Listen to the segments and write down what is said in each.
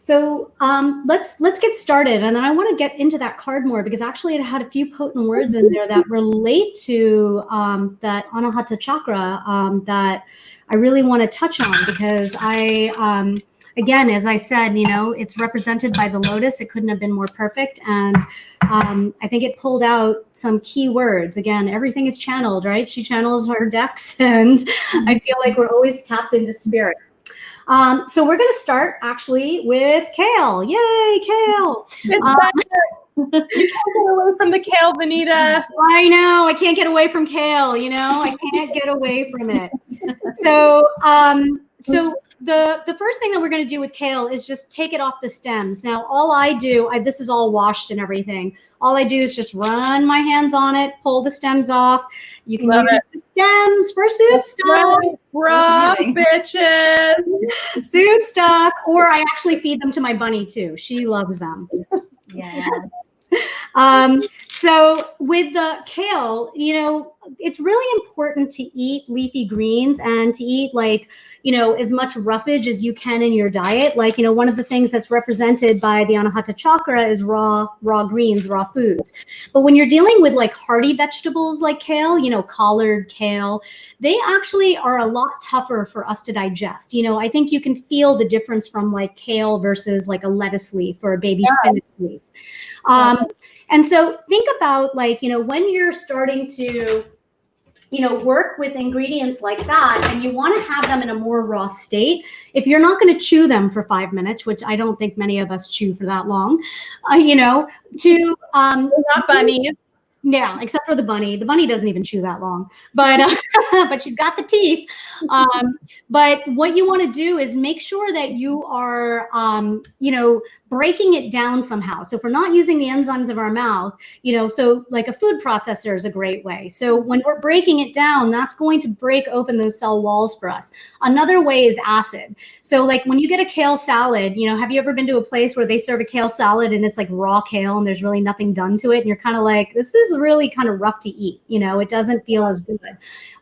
So let's get started, and then I want to get into that card more because actually it had a few potent words in there that relate to that Anahata chakra that I really want to touch on because again, as I said, it's represented by the lotus. It couldn't have been more perfect, and I think it pulled out some key words. Again, everything is channeled, right? She channels her decks, and I feel like we're always tapped into spirit. So we're going to start actually with kale. Yay, kale. You can't get away from the kale, Vanita. I know. I can't get away from kale. I can't get away from it. So the first thing that we're going to do with kale is just take it off the stems. Now, all I do, this is all washed and everything. All I do is just run my hands on it, pull the stems off. You can use the stems for soup stock. Rough, bitches. Soup stock. Or I actually feed them to my bunny too. She loves them. Yeah. So with the kale, it's really important to eat leafy greens and to eat as much roughage as you can in your diet. One of the things that's represented by the Anahata chakra is raw greens, raw foods. But when you're dealing with hearty vegetables like kale, collard kale, they actually are a lot tougher for us to digest. I think you can feel the difference from kale versus a lettuce leaf or a baby spinach leaf. And so think about when you're starting to work with ingredients like that, and you want to have them in a more raw state. If you're not going to chew them for 5 minutes, which I don't think many of us chew for that long, not bunnies. Yeah, except for the bunny. The bunny doesn't even chew that long, but but she's got the teeth. But what you want to do is make sure that you are, breaking it down somehow. So if we're not using the enzymes of our mouth, so a food processor is a great way. So when we're breaking it down, that's going to break open those cell walls for us. Another way is acid. So when you get a kale salad, have you ever been to a place where they serve a kale salad and it's raw kale and there's really nothing done to it? And you're kind of this is really kind of rough to eat. It doesn't feel as good.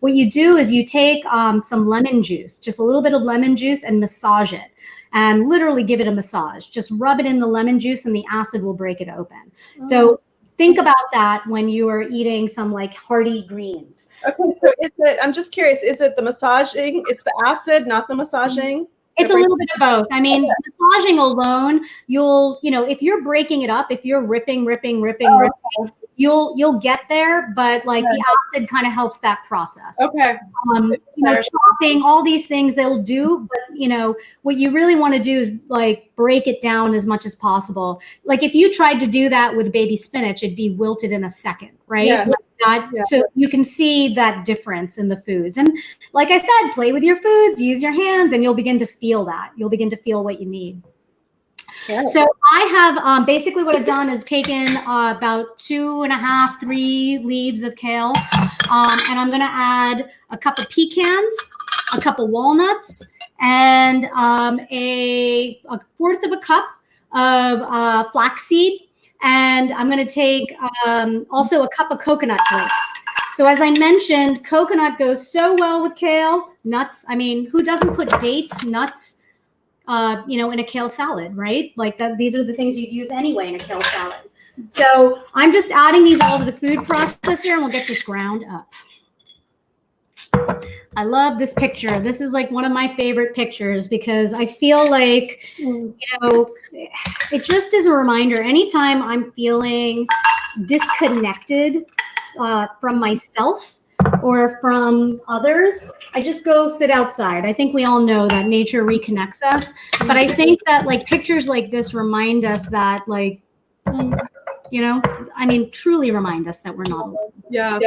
What you do is you take some lemon juice, just a little bit of lemon juice, and massage it. And literally give it a massage. Just rub it in the lemon juice and the acid will break it open. Oh. So think about that when you are eating some hearty greens. Okay, so I'm just curious, is it the massaging? It's the acid, not the massaging? It's a little bit of both. I mean, massaging alone, if you're breaking it up, if you're ripping, you'll get there, but the acid kind of helps that process. Okay. Chopping, all these things they'll do, but what you really want to do is break it down as much as possible. If you tried to do that with baby spinach, it'd be wilted in a second, right? Yes. So you can see that difference in the foods. And like I said, play with your foods, use your hands, and you'll begin to feel that. You'll begin to feel what you need. Yeah. So I have basically what I've done is taken about 2.5, 3 leaves of kale, and I'm going to add a cup of pecans, a cup of walnuts, and a 1/4 of a cup of flaxseed, and I'm going to take also a cup of coconut flakes. So as I mentioned, coconut goes so well with kale. Nuts, I mean, who doesn't put dates, nuts, in a kale salad, right? These are the things you'd use anyway in a kale salad. So I'm just adding these all to the food processor and we'll get this ground up. I love this picture. This is one of my favorite pictures because I feel it just is a reminder. Anytime I'm feeling disconnected from myself or from others, I just go sit outside. I think we all know that nature reconnects us, but I think that pictures like this remind us that truly remind us that we're not alone. Yeah.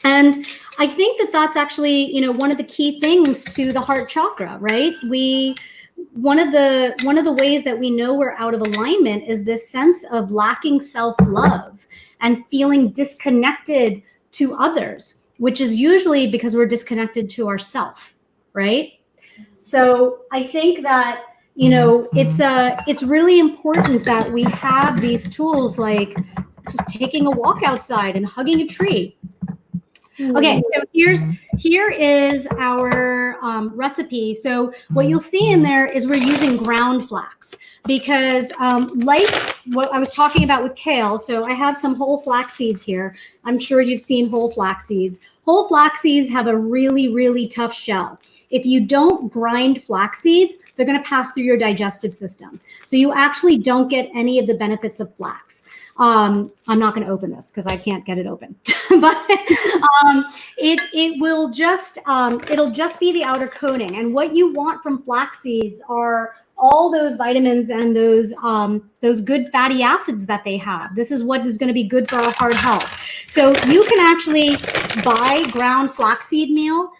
And I think that that's actually, one of the key things to the heart chakra, right? One of the ways that we know we're out of alignment is this sense of lacking self-love and feeling disconnected to others, which is usually because we're disconnected to ourselves, right? So I think that, it's really important that we have these tools like just taking a walk outside and hugging a tree. Okay, so here is our recipe. So what you'll see in there is we're using ground flax because like what I was talking about with kale, so I have some whole flax seeds here. I'm sure you've seen whole flax seeds. Whole flax seeds have a really, really tough shell. If you don't grind flax seeds, they're going to pass through your digestive system. So you actually don't get any of the benefits of flax. I'm not going to open this because I can't get it open, but it will just it'll just be the outer coating. And what you want from flax seeds are all those vitamins and those good fatty acids that they have. This is what is going to be good for our heart health. So you can actually buy ground flaxseed meal.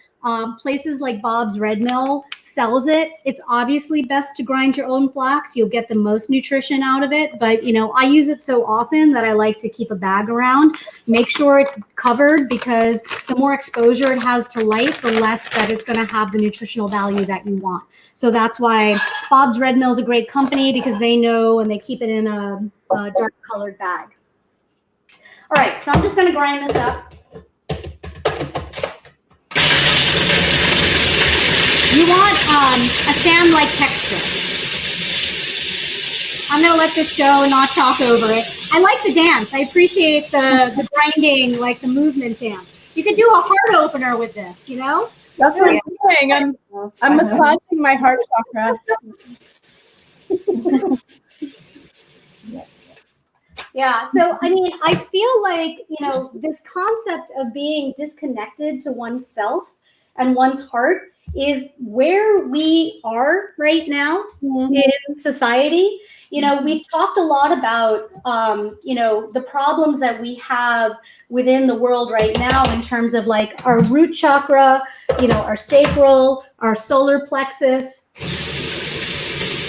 Places like Bob's Red Mill sells it. It's obviously best to grind your own flax. You'll get the most nutrition out of it. But, you know, I use it so often that I like to keep a bag around. Make sure it's covered because the more exposure it has to light, the less that it's going to have the nutritional value that you want. So that's why Bob's Red Mill is a great company because they know and they keep it in a dark colored bag. All right, so I'm just going to grind this up. You want a sand-like texture. I'm going to let this go and not talk over it. I like the dance. I appreciate the grinding, like the movement dance. You could do a heart opener with this, you know? That's what I'm doing. I'm massaging my heart chakra. Yeah, so I mean, I feel like, you know, this concept of being disconnected to oneself and one's heart is where we are right now in society. You know, we've talked a lot about, you know, the problems that we have within the world right now in terms of like our root chakra, you know, our sacral, our solar plexus.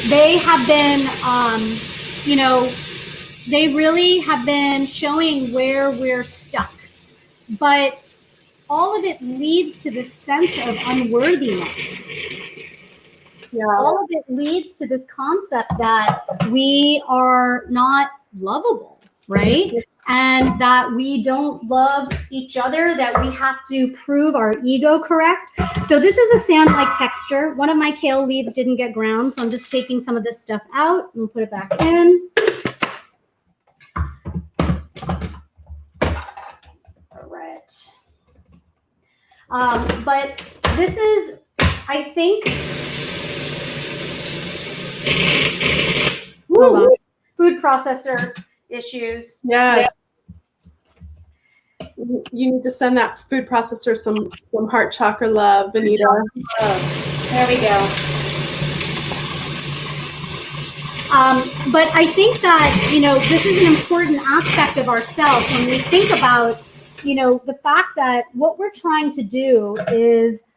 They have been, you know, they really have been showing where we're stuck. But all of it leads to this sense of unworthiness. Yeah. All of it leads to this concept that we are not lovable, right? And that we don't love each other, that we have to prove our ego correct. So this is a sand-like texture. One of my kale leaves didn't get ground, so I'm just taking some of this stuff out and put it back in. All right. But this is, I think, food processor issues. Yes. You need to send that food processor some heart chakra love, Vanita. There we go. But I think that, you know, this is an important aspect of ourselves when we think about, you know, the fact that what we're trying to do is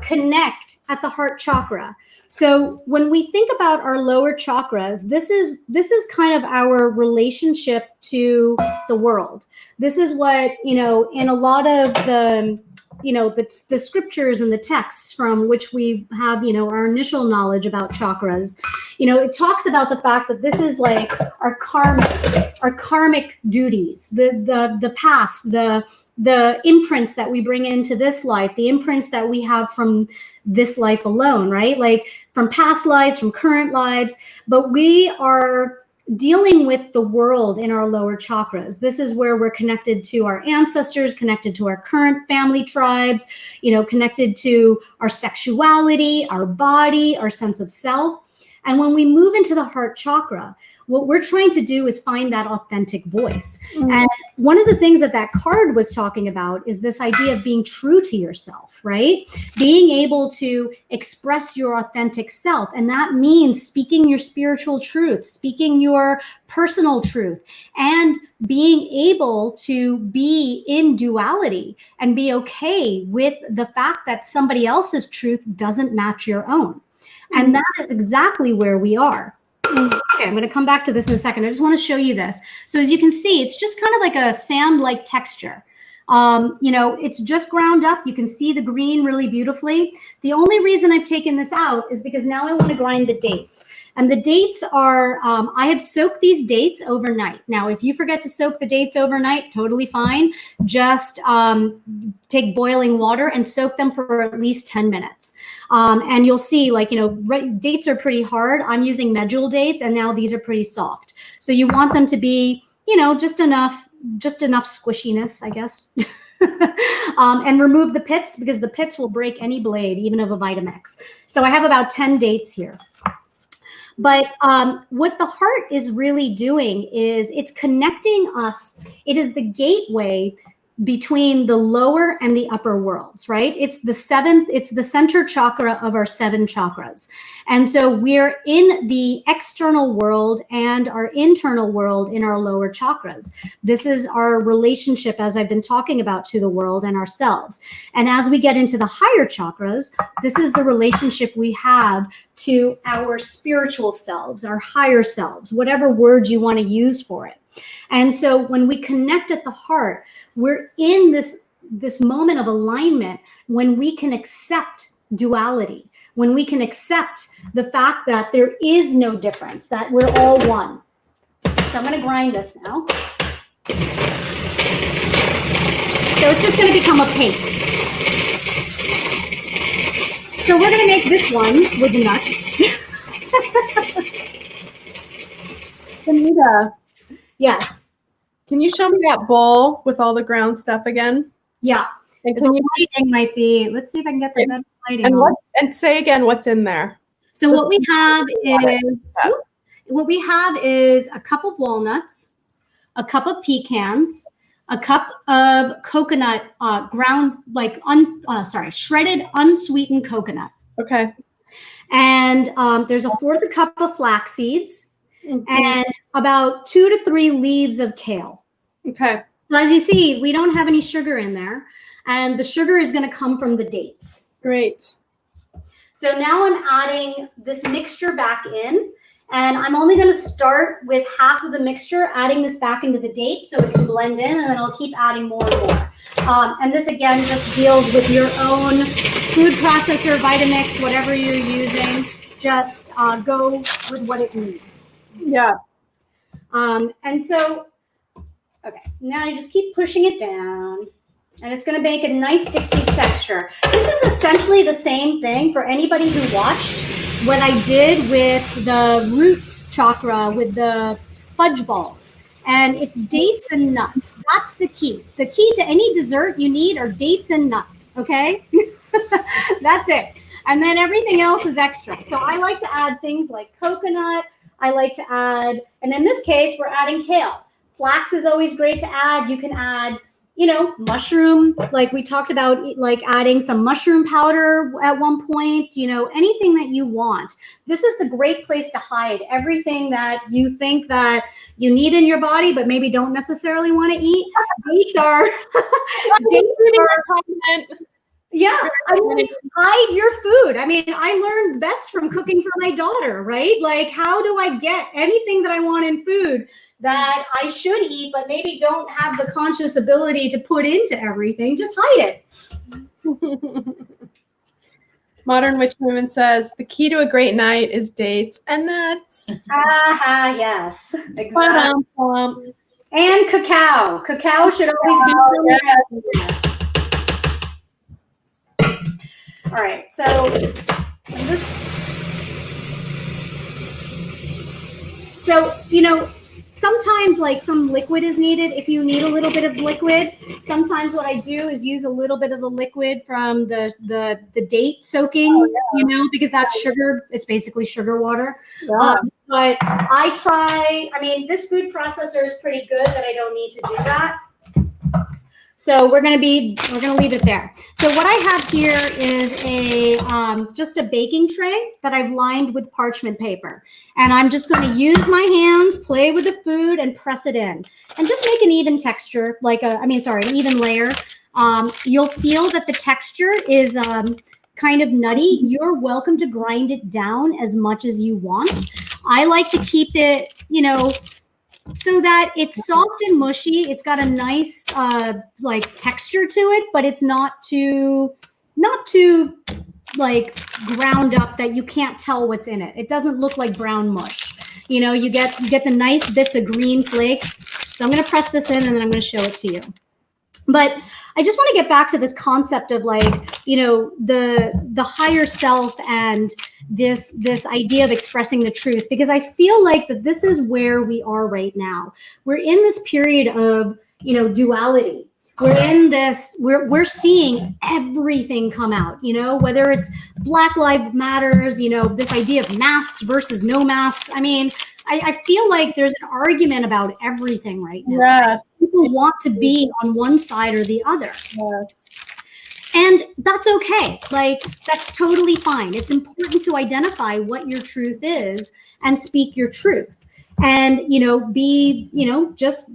connect at the heart chakra. So when we think about our lower chakras, this is kind of our relationship to the world. This is what, you know, in a lot of the, you know, the scriptures and the texts from which we have, you know, our initial knowledge about chakras, you know, it talks about the fact that this is like our karmic duties, the past, the imprints that we bring into this life, the imprints that we have from this life alone, right? Like from past lives, from current lives, but we are dealing with the world in our lower chakras. This is where we're connected to our ancestors, connected to our current family tribes, you know, connected to our sexuality, our body, our sense of self. And when we move into the heart chakra, what we're trying to do is find that authentic voice. Mm-hmm. And one of the things that card was talking about is this idea of being true to yourself, right? Being able to express your authentic self. And that means speaking your spiritual truth, speaking your personal truth, and being able to be in duality and be okay with the fact that somebody else's truth doesn't match your own. And that is exactly where we are. Okay, I'm going to come back to this in a second. I just want to show you this. So as you can see, it's just kind of like a sand-like texture. You know, it's just ground up. You can see the green really beautifully. The only reason I've taken this out is because now I want to grind the dates. And the dates are, I have soaked these dates overnight. Now, if you forget to soak the dates overnight, totally fine. Just take boiling water and soak them for at least 10 minutes. And you'll see, like, you know, dates are pretty hard. I'm using medjool dates, and now these are pretty soft. So you want them to be, you know, just enough squishiness, I guess. And remove the pits, because the pits will break any blade, even of a Vitamix. So I have about 10 dates here. But what the heart is really doing is it's connecting us. It is the gateway between the lower and the upper worlds, right? It's the center chakra of our 7 chakras. And so we're in the external world and our internal world in our lower chakras. This is our relationship, as I've been talking about, to the world and ourselves. And as we get into the higher chakras, this is the relationship we have to our spiritual selves, our higher selves, whatever word you want to use for it. And so when we connect at the heart, we're in this moment of alignment when we can accept duality, when we can accept the fact that there is no difference, that we're all one. So I'm going to grind this now. So it's just going to become a paste. So we're going to make this one with the nuts. Vanita. Yes. Can you show me that bowl with all the ground stuff again? Yeah. And The can you lighting might be, let's see if I can get the better lighting and on. and say again what's in there? So what we have is a cup of walnuts, a cup of pecans, a cup of coconut shredded unsweetened coconut. Okay. And there's a 1/4 cup of flax seeds, and about 2 to 3 leaves of kale. Okay. So as you see, we don't have any sugar in there, and the sugar is going to come from the dates. Great. So now I'm adding this mixture back in, and I'm only going to start with half of the mixture, adding this back into the date so it can blend in, and then I'll keep adding more and more. And this, again, just deals with your own food processor, Vitamix, whatever you're using. Just go with what it needs. Yeah. And so, okay, now you just keep pushing it down, and it's going to make a nice sticky texture. This is essentially the same thing for anybody who watched what I did with the root chakra with the fudge balls. And it's dates and nuts. That's the key. The key to any dessert you need are dates and nuts, okay? That's it. And then everything else is extra. So I like to add things like coconut. I like to add, and in this case, we're adding kale. Flax is always great to add. You can add, you know, mushroom, like we talked about, like adding some mushroom powder at one point, you know, anything that you want. This is the great place to hide everything that you think that you need in your body, but maybe don't necessarily want to eat. Dates are, yeah, I mean, hide your food. I mean, I learned best from cooking for my daughter, right? Like, how do I get anything that I want in food that I should eat, but maybe don't have the conscious ability to put into everything? Just hide it. Modern Witch Woman says, the key to a great night is dates and nuts. Yes, exactly. Bum. And cacao. Cacao should always be All right, so you know, sometimes like some liquid is needed if you need a little bit of liquid. Sometimes what I do is use a little bit of the liquid from the date soaking, you know, because that's sugar. It's basically sugar water. Yeah. But I mean, this food processor is pretty good that I don't need to do that. So we're gonna leave it there. So what I have here is just a baking tray that I've lined with parchment paper. And I'm just gonna use my hands, play with the food, and press it in. And just make an even texture, an even layer. You'll feel that the texture is kind of nutty. You're welcome to grind it down as much as you want. I like to keep it, you know, so that it's soft and mushy. It's got a nice like texture to it, but it's not too like ground up that you can't tell what's in it. It doesn't look like brown mush. You know, you get the nice bits of green flakes. So I'm going to press this in and then I'm going to show it to you. But I just want to get back to this concept of like, you know, the higher self and this idea of expressing the truth, because I feel like that this is where we are right now. We're in this period of, you know, duality. We're in this, we're seeing everything come out, you know, whether it's Black Lives Matters, you know, this idea of masks versus no masks. I mean, I feel like there's an argument about everything right now. Yes. People want to be on one side or the other. Yes. And that's okay. Like, that's totally fine. It's important to identify what your truth is and speak your truth. And, you know, be, you know, just,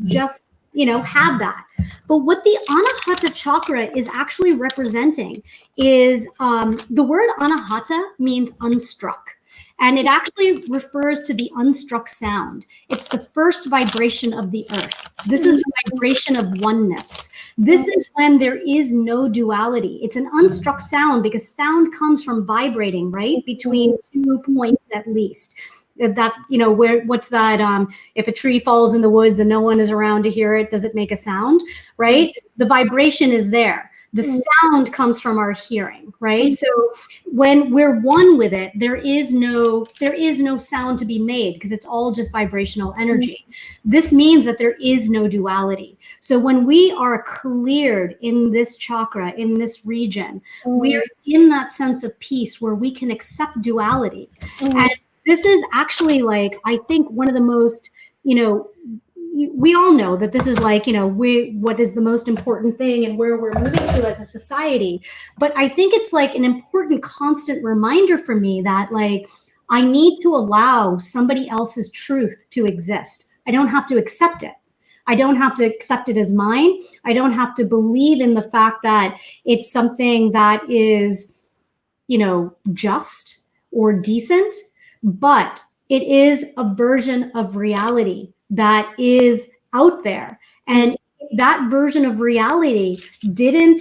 you know, have that. But what the Anahata chakra is actually representing is the word Anahata means unstruck. And it actually refers to the unstruck sound. It's the first vibration of the earth. This is the vibration of oneness. This is when there is no duality. It's an unstruck sound because sound comes from vibrating, right? Between 2 points at least. That, you know, what's that? If a tree falls in the woods and no one is around to hear it, does it make a sound, right? The vibration is there. The sound comes from our hearing, right? So when we're one with it, there is no sound to be made because it's all just vibrational energy. This means that there is no duality. So when we are cleared in this chakra, in this region, we're in that sense of peace where we can accept duality. And this is actually, like, I think one of the most, you know, we all know that this is like, you know, what is the most important thing and where we're moving to as a society. But I think it's like an important constant reminder for me that, like, I need to allow somebody else's truth to exist. I don't have to accept it. I don't have to accept it as mine. I don't have to believe in the fact that it's something that is, you know, just or decent, but it is a version of reality that is out there. And if that version of reality didn't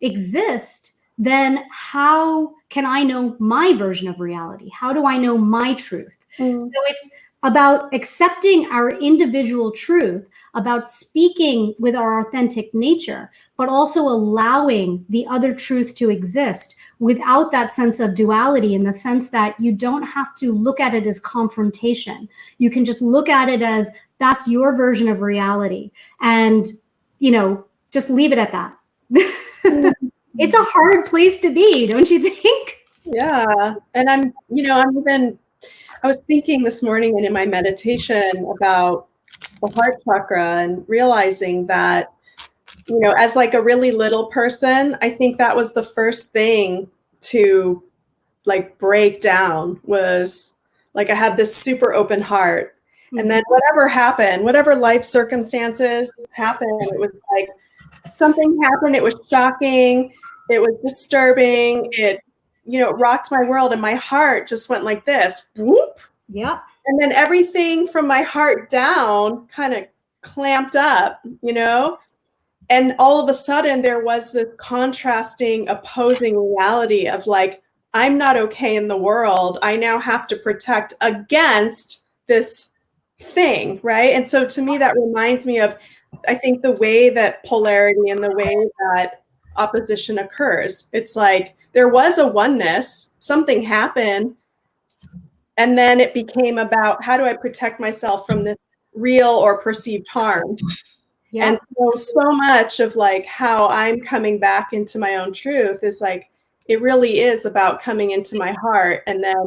exist, then how can I know my version of reality? How do I know my truth? So it's about accepting our individual truth, about speaking with our authentic nature, but also allowing the other truth to exist without that sense of duality, in the sense that you don't have to look at it as confrontation. You can just look at it as that's your version of reality, and, you know, just leave it at that. It's a hard place to be, don't you think? Yeah. And I was thinking this morning and in my meditation about the heart chakra and realizing that, you know, as like a really little person, I think that was the first thing to like break down, was like I had this super open heart. And then whatever happened, whatever life circumstances happened, it was like something happened. It was shocking. It was disturbing. It, you know, it rocked my world, and my heart just went like this. Whoop. Yep. And then everything from my heart down kind of clamped up, you know? And all of a sudden there was this contrasting, opposing reality of like, I'm not okay in the world. I now have to protect against this thing, right? And so to me, that reminds me of, I think, the way that polarity and the way that opposition occurs. It's like there was a oneness, something happened, and then it became about how do I protect myself from this real or perceived harm. Yeah. And so much of like how I'm coming back into my own truth is like, it really is about coming into my heart. And then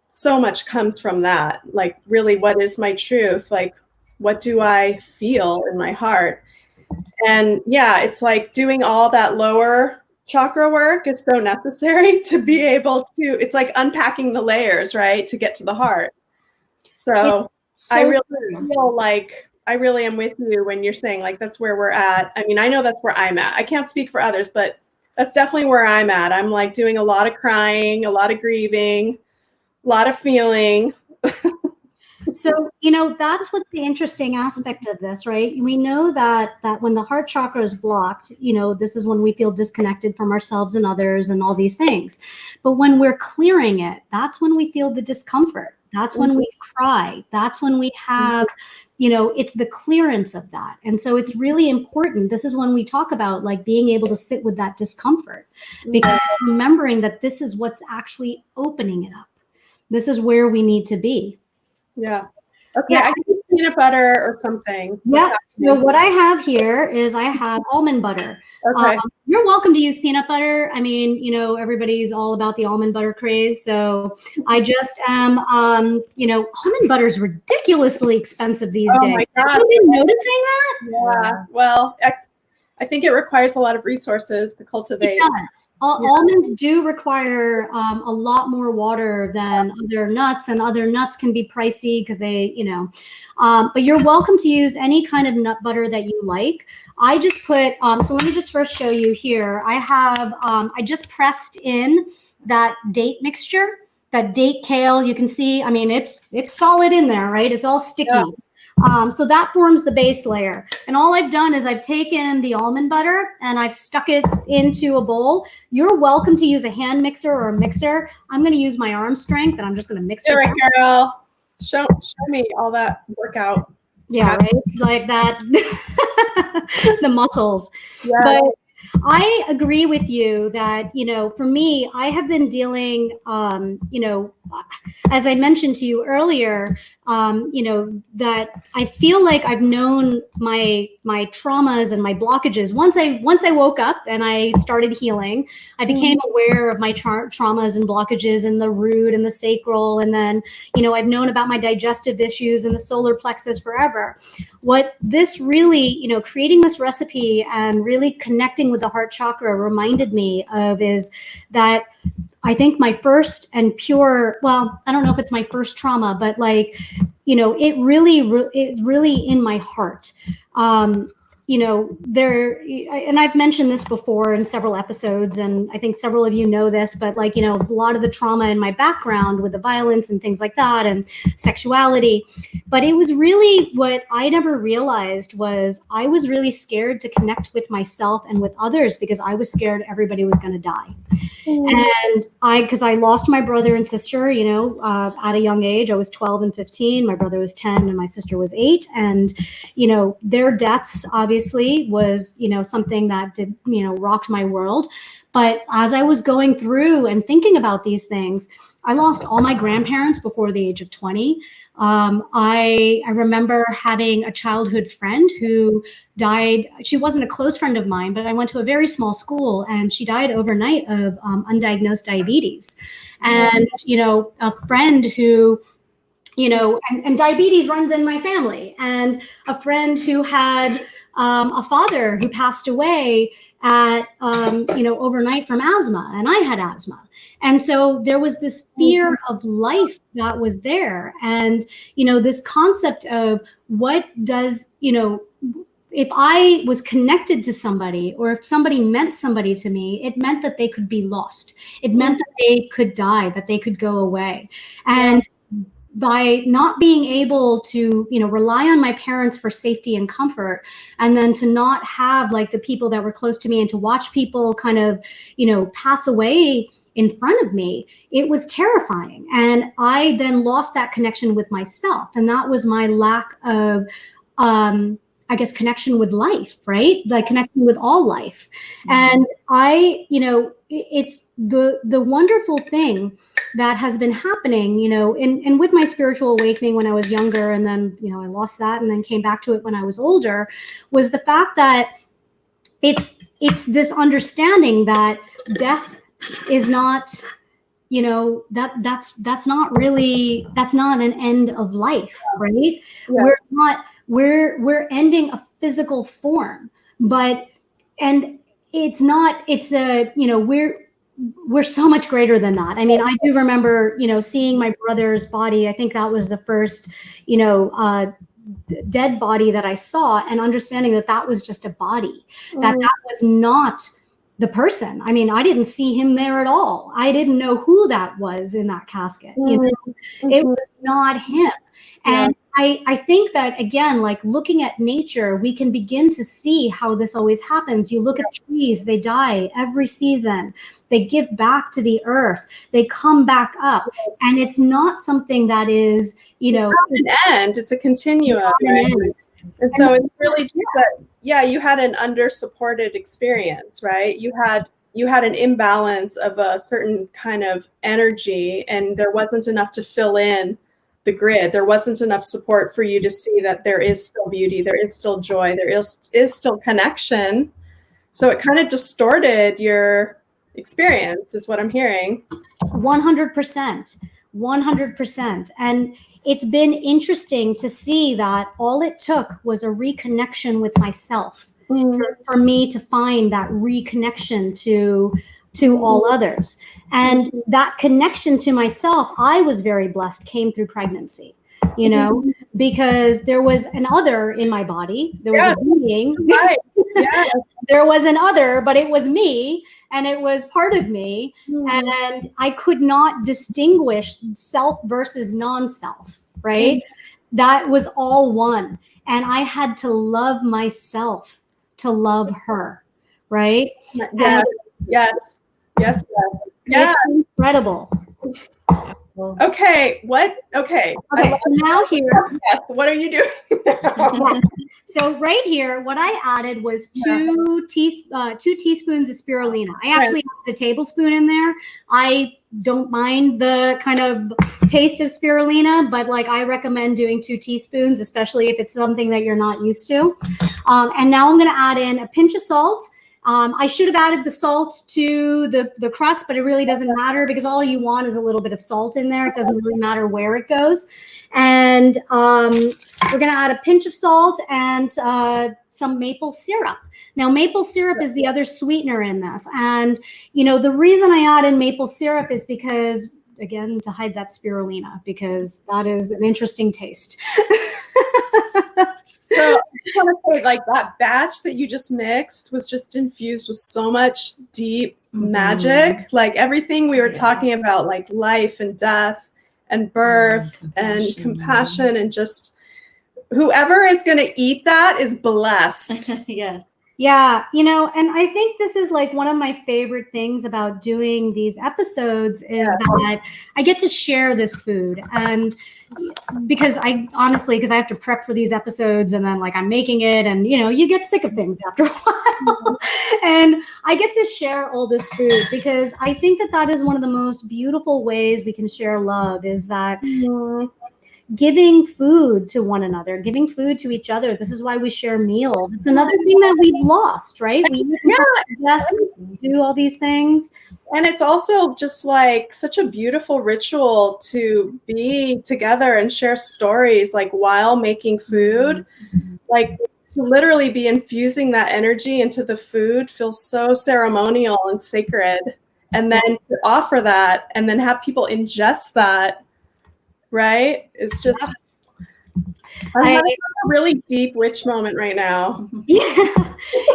so much comes from that. Like, really, what is my truth? Like, what do I feel in my heart? And yeah, it's like doing all that lower chakra work is so necessary to be able to, it's like unpacking the layers, right? To get to the heart. So I really feel like I really am with you when you're saying like, that's where we're at. I mean, I know that's where I'm at. I can't speak for others, but that's definitely where I'm at. I'm like doing a lot of crying, a lot of grieving, a lot of feeling. So, that's what's the interesting aspect of this, right? We know that when the heart chakra is blocked, this is when we feel disconnected from ourselves and others and all these things. But when we're clearing it, that's when we feel the discomfort. That's when we cry. That's when we have, it's the clearance of that. And so it's really important. This is when we talk about like being able to sit with that discomfort, because it's remembering that this is what's actually opening it up. This is where we need to be. Yeah. Okay. I can use peanut butter or something. Yeah. So what I have here is I have almond butter. Okay. You're welcome to use peanut butter. I mean, everybody's all about the almond butter craze. So I just am, almond butter is ridiculously expensive these days. My God. Have you been noticing that? Yeah. Well, I think it requires a lot of resources to cultivate. It does. Almonds do require a lot more water than other nuts, and other nuts can be pricey because they, but you're welcome to use any kind of nut butter that you like. I just put, so let me just first show you here. I have, I just pressed in that date mixture, that date kale. You can see, I mean, it's solid in there, right? It's all sticky. Yeah. So that forms the base layer. And all I've done is I've taken the almond butter and I've stuck it into a bowl. You're welcome to use a hand mixer or a mixer. I'm going to use my arm strength and I'm just going to mix this right, up. Carol. Show me all that workout. Yeah, right? Like that, the muscles. Yeah. But I agree with you that, for me, I have been dealing, as I mentioned to you earlier, that I feel like I've known my traumas and my blockages. Once I woke up and I started healing, I became aware of my traumas and blockages in the root and the sacral. And then, I've known about my digestive issues and the solar plexus forever. What this really, creating this recipe and really connecting with the heart chakra reminded me of is that I think my first and pure, well, I don't know if it's my first trauma, but like, it's really in my heart. And I've mentioned this before in several episodes, and I think several of you know this, but like, a lot of the trauma in my background with the violence and things like that and sexuality, but it was really what I never realized was I was really scared to connect with myself and with others because I was scared everybody was going to die. And because I lost my brother and sister, at a young age. I was 12 and 15. My brother was 10 and my sister was 8. And, their deaths obviously was, something that did, rocked my world. But as I was going through and thinking about these things, I lost all my grandparents before the age of 20. I remember having a childhood friend who died. She wasn't a close friend of mine, but I went to a very small school and she died overnight of undiagnosed diabetes. And, a friend who, and diabetes runs in my family, and a friend who had a father who passed away at, overnight from asthma, and I had asthma. And so there was this fear of life that was there. And, this concept of what does, if I was connected to somebody or if somebody meant somebody to me, it meant that they could be lost. It meant that they could die, that they could go away. And by not being able to, rely on my parents for safety and comfort, and then to not have like the people that were close to me and to watch people kind of, pass away in front of me, it was terrifying. And I then lost that connection with myself. And that was my lack of, I guess, connection with life, right? Like connecting with all life. And it's the wonderful thing that has been happening, and with my spiritual awakening when I was younger, and then, I lost that and then came back to it when I was older, was the fact that it's this understanding that death is not, that's not an end of life, right? Yeah. We're ending a physical form, and we're so much greater than that. I mean, I do remember, seeing my brother's body. I think that was the first, dead body that I saw, and understanding that was just a body, that was not the person. I mean, I didn't see him there at all. I didn't know who that was in that casket. It was not him. And I think that, again, like looking at nature, we can begin to see how this always happens. You look at trees, they die every season. They give back to the earth. They come back up. And it's not something that is, you know, it's not an end. It's a continuum. Right? And so it's really just that, you had an under-supported experience, right? You had an imbalance of a certain kind of energy, and there wasn't enough to fill in the grid. There wasn't enough support for you to see that there is still beauty, there is still joy, there is still connection. So it kind of distorted your experience, is what I'm hearing. 100%. 100%. And it's been interesting to see that all it took was a reconnection with myself for me to find that reconnection to all others. And that connection to myself, I was very blessed, came through pregnancy, you know, because there was an other in my body. There was a being. Right. There was an other, but it was me, and it was part of me. And I could not distinguish self versus non-self, right? That was all one. And I had to love myself to love her, right? Yeah. Yes. It's incredible. Okay. Okay. So now here. Yes. What are you doing now? So right here, what I added was two teaspoons of spirulina. I actually have a tablespoon in there. I don't mind the kind of taste of spirulina, but like I recommend doing 2 teaspoons, especially if it's something that you're not used to. And now I'm going to add in a pinch of salt. I should have added the salt to the crust, but it really doesn't matter because all you want is a little bit of salt in there. It doesn't really matter where it goes. And we're going to add a pinch of salt and some maple syrup. Now, maple syrup is the other sweetener in this. And, you know, the reason I add in maple syrup is because, again, to hide that spirulina, because that is an interesting taste. So I just want to say, like, that batch that you just mixed was just infused with so much deep magic. Like everything we were talking about, like life and death and birth and compassion, and just whoever is going to eat that is blessed. Yes. Yeah, you know, and I think this is like one of my favorite things about doing these episodes is that I get to share this food. And because I honestly, because I have to prep for these episodes and then like I'm making it, and you know, you get sick of things after a while. And I get to share all this food because I think that that is one of the most beautiful ways we can share love, is that giving food to one another, giving food to each other. This is why we share meals. It's another thing that we've lost, right? We do all these things. And it's also just like such a beautiful ritual to be together and share stories, like while making food. Like to literally be infusing that energy into the food feels so ceremonial and sacred. And then to offer that and then have people ingest that, right? It's just, I'm having a really deep witch moment right now. Yeah,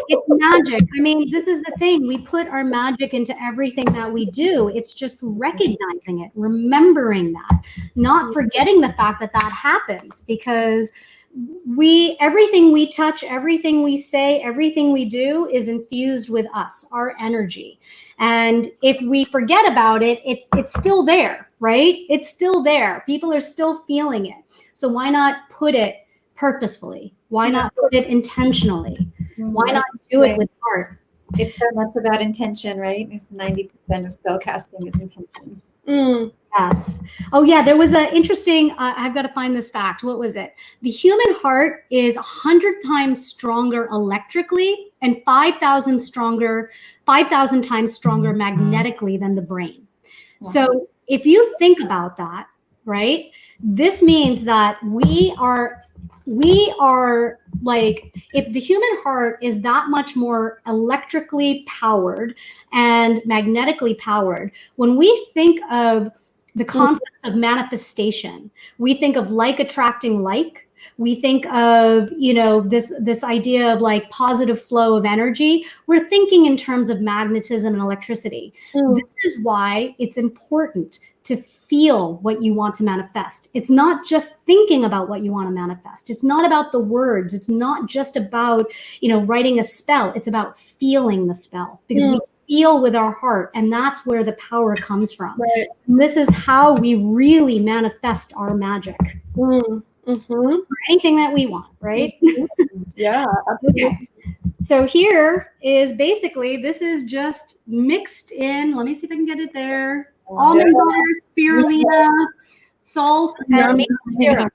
it's magic. I mean, this is the thing. We put our magic into everything that we do. It's just recognizing it, remembering that, not forgetting the fact that that happens, because everything we touch, everything we say, everything we do is infused with us, our energy. And if we forget about it, it's still there, right? It's still there. People are still feeling it. So why not put it purposefully? Why not put it intentionally? Why not do it with heart? It's so much about intention, right? It's 90% of spell casting is intention. Yes. Oh, yeah. There was an interesting, I've got to find this fact. What was it? The human heart is 100 times stronger electrically and 5,000 times stronger magnetically than the brain. Wow. So if you think about that, right, this means that we are like, if the human heart is that much more electrically powered and magnetically powered, when we think of the concepts of manifestation, we think of like attracting like, we think of, you know, this idea of like positive flow of energy. We're thinking in terms of magnetism and electricity. This is why it's important to feel what you want to manifest. It's not just thinking about what you want to manifest. It's not about the words. It's not just about, writing a spell. It's about feeling the spell, because we feel with our heart, and that's where the power comes from. Right. And this is how we really manifest our magic. For anything that we want, right? Yeah, absolutely. Okay. So here is basically, this is just mixed in. Let me see if I can get it there. Almond butter, spirulina, salt, and maple syrup.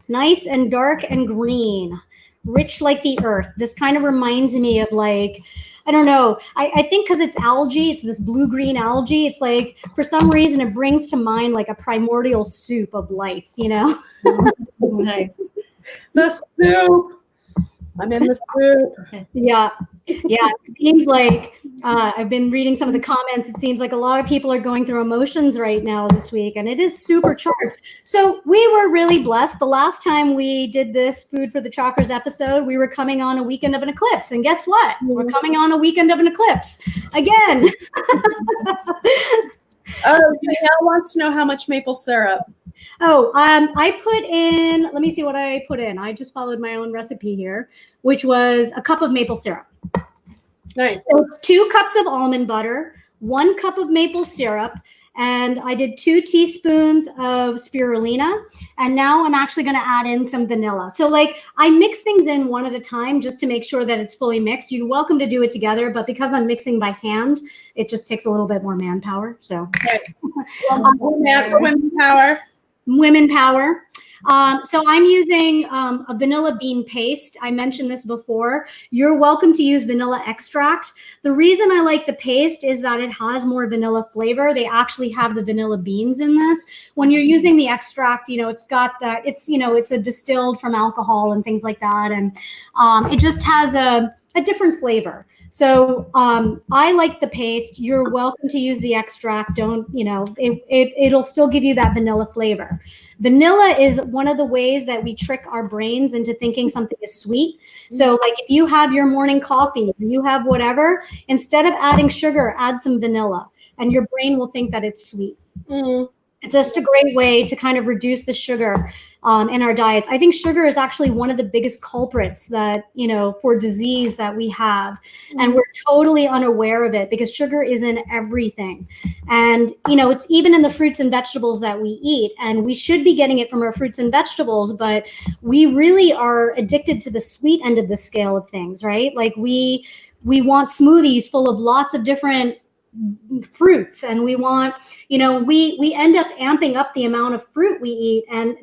Nice and dark and green, rich like the earth. This kind of reminds me of, like, I don't know. I think because it's algae, it's this blue-green algae. It's like, for some reason, it brings to mind like a primordial soup of life, Nice. The soup. I'm in the soup. Yeah. It seems like I've been reading some of the comments. It seems like a lot of people are going through emotions right now this week, and it is super charged. So we were really blessed. The last time we did this Food for the Chakras episode, we were coming on a weekend of an eclipse. And guess what? We're coming on a weekend of an eclipse again. Danielle wants to know how much maple syrup. I put in, let me see what I put in. I just followed my own recipe here, which was a cup of maple syrup. Nice. So it's 2 cups of almond butter, 1 cup of maple syrup, and I did 2 teaspoons of spirulina. And now I'm actually going to add in some vanilla. So like, I mix things in one at a time just to make sure that it's fully mixed. You're welcome to do it together, but because I'm mixing by hand, it just takes a little bit more manpower. So women power. Women power. So I'm using a vanilla bean paste. I mentioned this before. You're welcome to use vanilla extract. The reason I like the paste is that it has more vanilla flavor. They actually have the vanilla beans in this. When you're using the extract, it's got that, it's a distilled from alcohol and things like that. And it just has a different flavor. So I like the paste. You're welcome to use the extract. Don't, it'll still give you that vanilla flavor. Vanilla is one of the ways that we trick our brains into thinking something is sweet. So like, if you have your morning coffee, you have whatever, instead of adding sugar, add some vanilla, and your brain will think that it's sweet. It's just a great way to kind of reduce the sugar in our diets. I think sugar is actually one of the biggest culprits that, for disease that we have. And we're totally unaware of it, because sugar is in everything. And, it's even in the fruits and vegetables that we eat. And we should be getting it from our fruits and vegetables, but we really are addicted to the sweet end of the scale of things, right? Like we want smoothies full of lots of different fruits, and we want, we end up amping up the amount of fruit we eat, and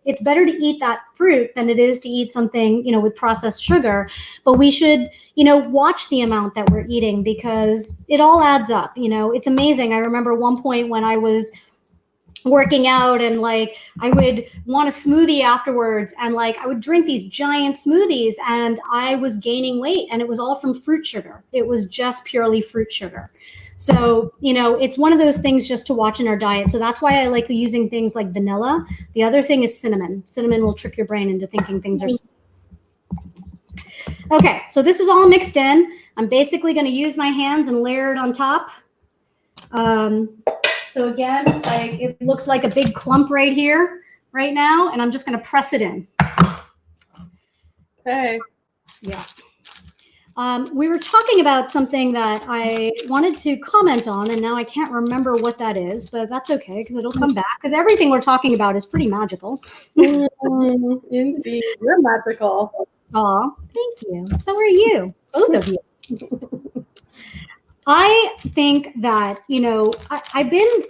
it's better to eat that fruit than it is to eat something, with processed sugar. But we should, watch the amount that we're eating, because it all adds up. It's amazing. I remember one point when I was working out, and like, I would want a smoothie afterwards, and like, I would drink these giant smoothies, and I was gaining weight, and it was all from fruit sugar. It was just purely fruit sugar. So, it's one of those things just to watch in our diet. So that's why I like using things like vanilla. The other thing is cinnamon. Cinnamon will trick your brain into thinking things are sweet. Okay, so this is all mixed in. I'm basically going to use my hands and layer it on top. So again, like, it looks like a big clump right here, right now, and I'm just going to press it in. Okay. Yeah. We were talking about something that I wanted to comment on, and now I can't remember what that is, but that's okay, because it'll come back, because everything we're talking about is pretty magical. Indeed. You're magical. Aw, thank you. So are you, both of you. I think that, I've been,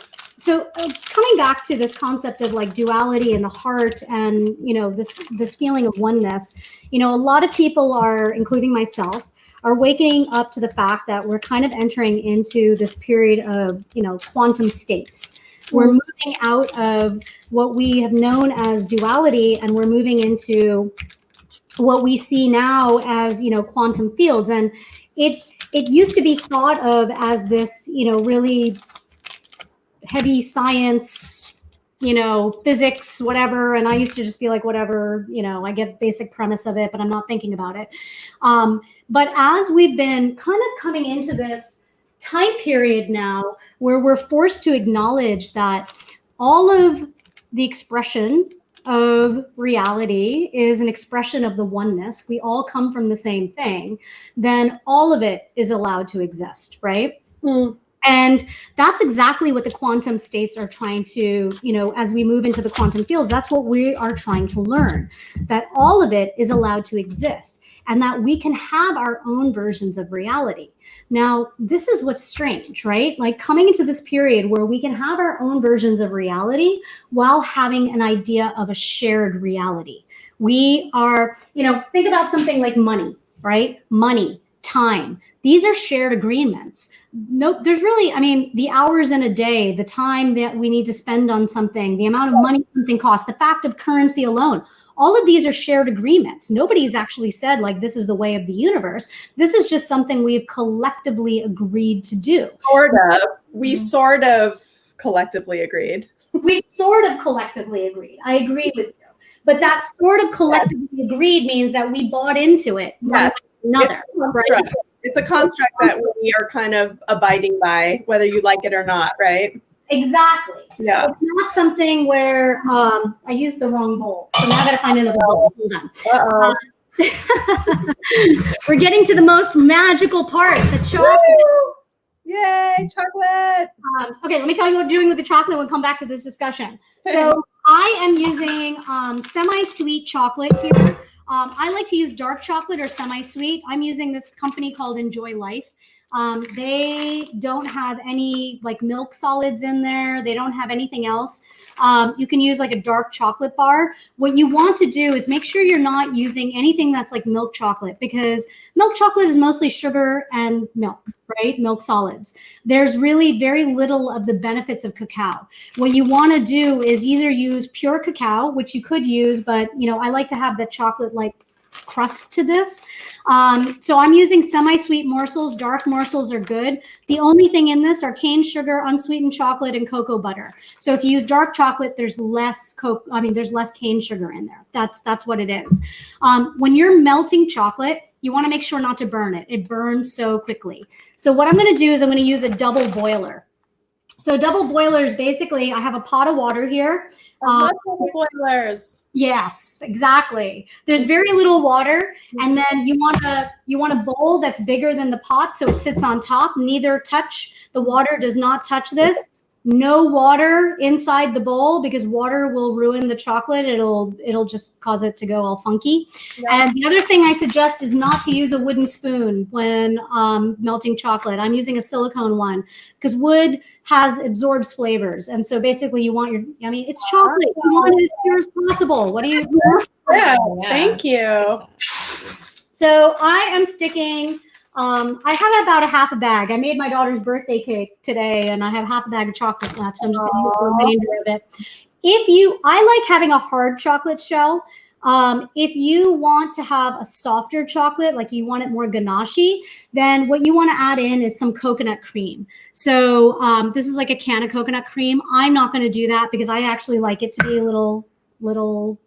coming back to this concept of like duality in the heart, and, this feeling of oneness, a lot of people are, including myself, are waking up to the fact that we're kind of entering into this period of, quantum states. We're moving out of what we have known as duality, and we're moving into what we see now as, quantum fields. And it used to be thought of as this, really heavy science, physics, whatever. And I used to just be like, whatever, I get basic premise of it, but I'm not thinking about it. But as we've been kind of coming into this time period now where we're forced to acknowledge that all of the expression of reality is an expression of the oneness. We all come from the same thing. Then all of it is allowed to exist, right? And that's exactly what the quantum states are trying to, as we move into the quantum fields, that's what we are trying to learn, that all of it is allowed to exist and that we can have our own versions of reality. Now, this is what's strange, right? Like coming into this period where we can have our own versions of reality while having an idea of a shared reality. We are, think about something like money, right? Money, time. These are shared agreements. No, there's really, the hours in a day, the time that we need to spend on something, the amount of money something costs, the fact of currency alone, all of these are shared agreements. Nobody's actually said like, this is the way of the universe. This is just something we've collectively agreed to do. Sort of. We sort of collectively agreed. We sort of collectively agreed. I agree with you. But that sort of collectively agreed means that we bought into it. Yes. Another, right? It's a construct that we are kind of abiding by, whether you like it or not, right? Exactly. Yeah. So it's not something where I used the wrong bowl. So now I got to find another bowl. Hold on. We're getting to the most magical part, the chocolate. Woo! Yay, chocolate. Okay, let me tell you what we're doing with the chocolate. We'll come back to this discussion. So I am using semi-sweet chocolate here. I like to use dark chocolate or semi-sweet. I'm using this company called Enjoy Life. They don't have any like milk solids in there. They don't have anything else. You can use like a dark chocolate bar. What you want to do is make sure you're not using anything that's like milk chocolate, because milk chocolate is mostly sugar and milk, right? Milk solids. There's really very little of the benefits of cacao. What you want to do is either use pure cacao, which you could use, but I like to have the chocolate like crust to this. So I'm using semi-sweet morsels. Dark morsels are good. The only thing in this are cane sugar, unsweetened chocolate, and cocoa butter. So if you use dark chocolate, there's less there's less cane sugar in there. That's what it is. When you're melting chocolate, you want to make sure not to burn it. It burns so quickly. So what I'm going to do is I'm going to use a double boiler. So double boilers, basically, I have a pot of water here. Double boilers. Yes, exactly. There's very little water, and then you want a bowl that's bigger than the pot, so it sits on top. Neither touch. The water does not touch this. No water inside the bowl, because water will ruin the chocolate. It'll just cause it to go all funky. Yeah. And the other thing I suggest is not to use a wooden spoon when melting chocolate. I'm using a silicone one because wood absorbs flavors. And so basically you want it's chocolate. You want it as pure as possible. What do you do? Yeah, thank you. So I am sticking, I have about a half a bag. I made my daughter's birthday cake today and I have half a bag of chocolate left. So I'm just going to use the remainder of it. I like having a hard chocolate shell. If you want to have a softer chocolate, like you want it more ganache, then what you want to add in is some coconut cream. So this is like a can of coconut cream. I'm not going to do that because I actually like it to be a little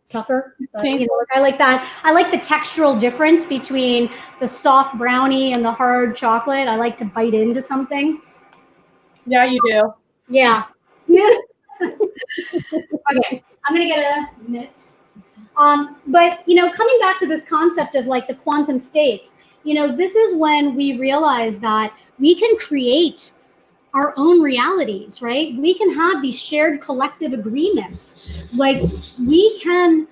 tougher. Okay. I like that. I like the textural difference between the soft brownie and the hard chocolate. I like to bite into something. Yeah, you do. Yeah. Okay, I'm going to get a mitt. But, coming back to this concept of like the quantum states, this is when we realize that we can create our own realities, right? We can have these shared collective agreements. Like we don't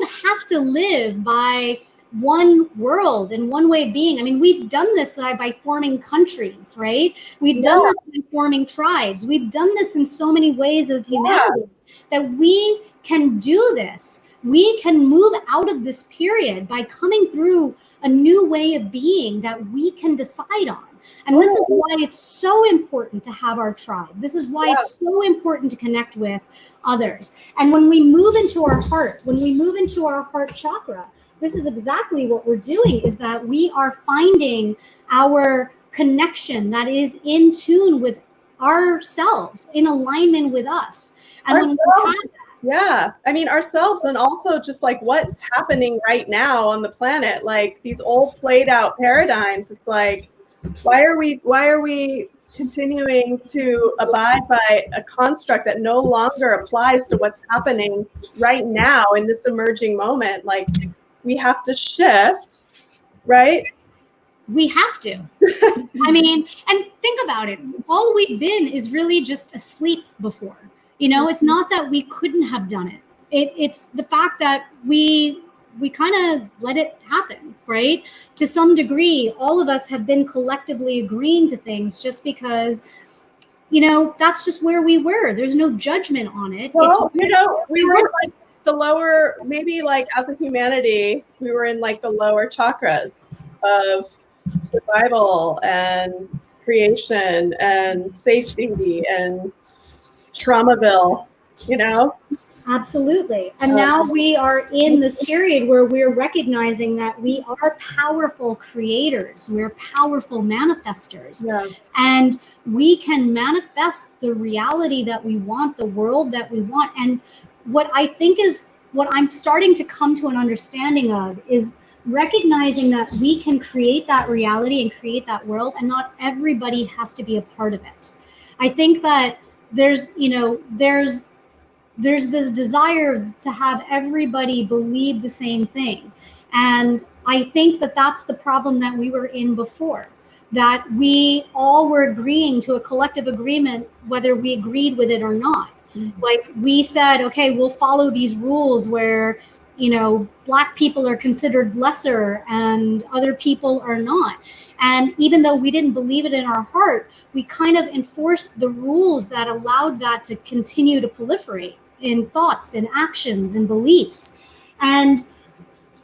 have to live by one world and one way of being. We've done this by forming countries, right? We've done this by forming tribes. We've done this in so many ways of humanity that we can do this. We can move out of this period by coming through a new way of being that we can decide on. And this is why it's so important to have our tribe. This is why it's so important to connect with others. And when we move into our heart, when we move into our heart chakra, this is exactly what we're doing, is that we are finding our connection that is in tune with ourselves, in alignment with us. And when we have that, ourselves, and also just like what's happening right now on the planet, like these old played out paradigms. It's like, Why are we continuing to abide by a construct that no longer applies to what's happening right now in this emerging moment? Like, we have to shift, right? We have to. I mean, and think about it. All we've been is really just asleep before. You know, it's not that we couldn't have done it. It's the fact that we kind of let it happen, right? To some degree, all of us have been collectively agreeing to things just because, you know, that's just where we were. There's no judgment on it. Well, you know, we were like the lower, maybe like as a humanity, we were in like the lower chakras of survival and creation and safety and Traumaville, you know? Absolutely. And now we are in this period where we're recognizing that we are powerful creators. We're powerful manifestors. Yeah. And we can manifest the reality that we want, the world that we want. And what I think is what I'm starting to come to an understanding of is recognizing that we can create that reality and create that world, and not everybody has to be a part of it. I think that there's this desire to have everybody believe the same thing. And I think that that's the problem that we were in before, that we all were agreeing to a collective agreement, whether we agreed with it or not. Mm-hmm. Like we said, okay, we'll follow these rules where, you know, Black people are considered lesser and other people are not. And even though we didn't believe it in our heart, we kind of enforced the rules that allowed that to continue to proliferate in thoughts and actions and beliefs. And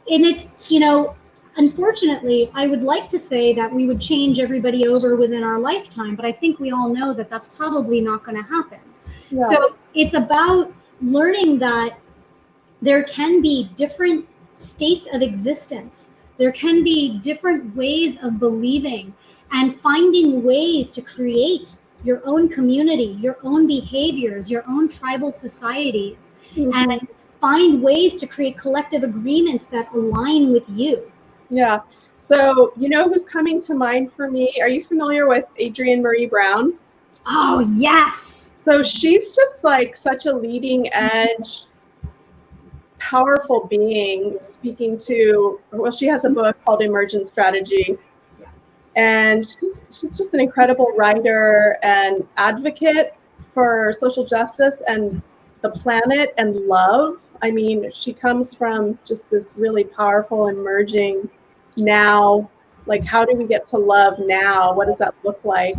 it's, you know, unfortunately, I would like to say that we would change everybody over within our lifetime, but I think we all know that that's probably not going to happen. Yeah. So it's about learning that there can be different states of existence. There can be different ways of believing, and finding ways to create your own community, your own behaviors, your own tribal societies, and find ways to create collective agreements that align with you. Yeah. So, you know who's coming to mind for me? Are you familiar with Adrienne Marie Brown? Oh, yes. So she's just like such a leading edge, powerful being, speaking to, well, she has a book called Emergent Strategy. And she's just an incredible writer and advocate for social justice and the planet and love. I mean, she comes from just this really powerful emerging now, like, how do we get to love now? What does that look like?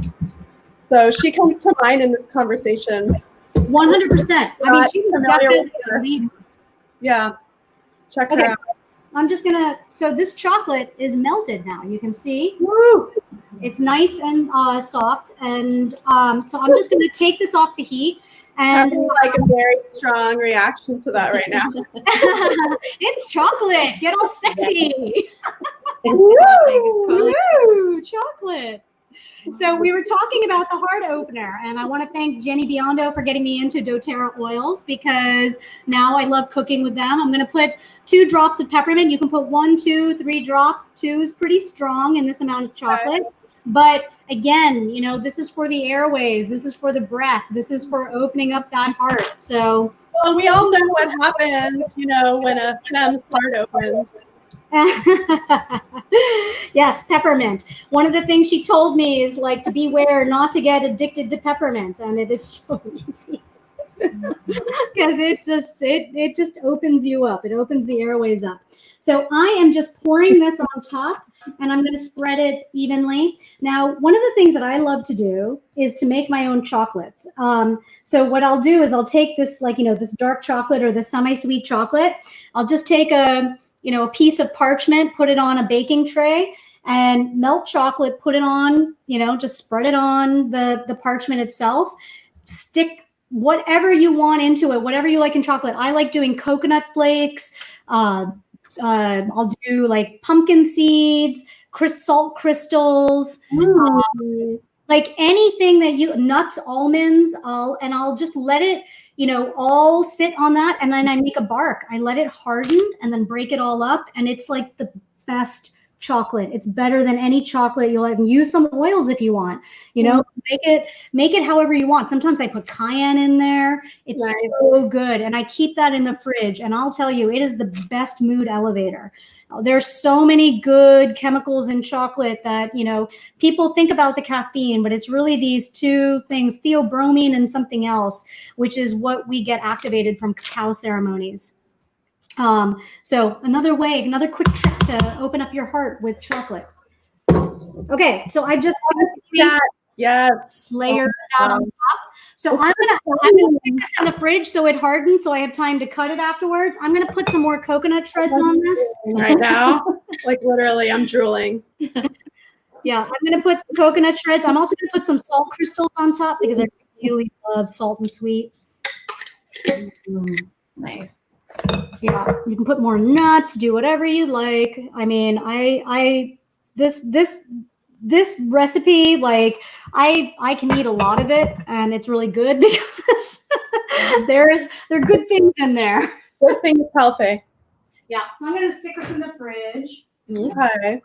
So she comes to mind in this conversation. 100%. I mean, she's definitely a leader. Yeah. Check her out. I'm just gonna, so this chocolate is melted now. You can see. Woo! It's nice and soft. And so I'm just gonna take this off the heat. And having like a very strong reaction to that right now. It's chocolate. Get all sexy. Woo! Chocolate. So we were talking about the heart opener, and I want to thank Jenny Biondo for getting me into doTERRA oils, because now I love cooking with them. I'm going to put 2 drops of peppermint. You can put 1, 2, 3 drops. 2 is pretty strong in this amount of chocolate. Okay. But again, you know, this is for the airways. This is for the breath. This is for opening up that heart. So, well, we all know what happens, you know, when a fem's heart opens. Yes, peppermint. One of the things she told me is like to beware not to get addicted to peppermint, and it is so easy because it just opens you up. It opens the airways up. So I am just pouring this on top, and I'm going to spread it evenly. Now, one of the things that I love to do is to make my own chocolates. So what I'll do is I'll take this, like, you know, this dark chocolate or the semi-sweet chocolate. I'll just take a piece of parchment, put it on a baking tray, and melt chocolate, put it on, you know, just spread it on the parchment itself. Stick whatever you want into it, whatever you like in chocolate. I like doing coconut flakes. I'll do like pumpkin seeds, salt crystals, like anything that nuts, almonds. I'll just let it, you know, all sit on that. And then I make a bark. I let it harden and then break it all up. And it's like the best chocolate. It's better than any chocolate. You'll have, use some oils if you want, you know, make it however you want. Sometimes I put cayenne in there. It's so good. And I keep that in the fridge. And I'll tell you, it is the best mood elevator. There's so many good chemicals in chocolate that, you know, people think about the caffeine, but it's really these two things, theobromine and something else, which is what we get activated from cacao ceremonies. So another quick trick to open up your heart with chocolate. Okay, so I just layer that on top. So I'm gonna stick this in the fridge so it hardens, so I have time to cut it afterwards. I'm gonna put some more coconut shreds on this. Right now, like literally, I'm drooling. Yeah, I'm gonna put some coconut shreds. I'm also gonna put some salt crystals on top because I really love salt and sweet. Nice. Yeah, you can put more nuts, do whatever you like. I mean, this recipe, like I can eat a lot of it and it's really good because there are good things in there. Good thing it's healthy. Yeah, so I'm gonna stick this in the fridge. Okay.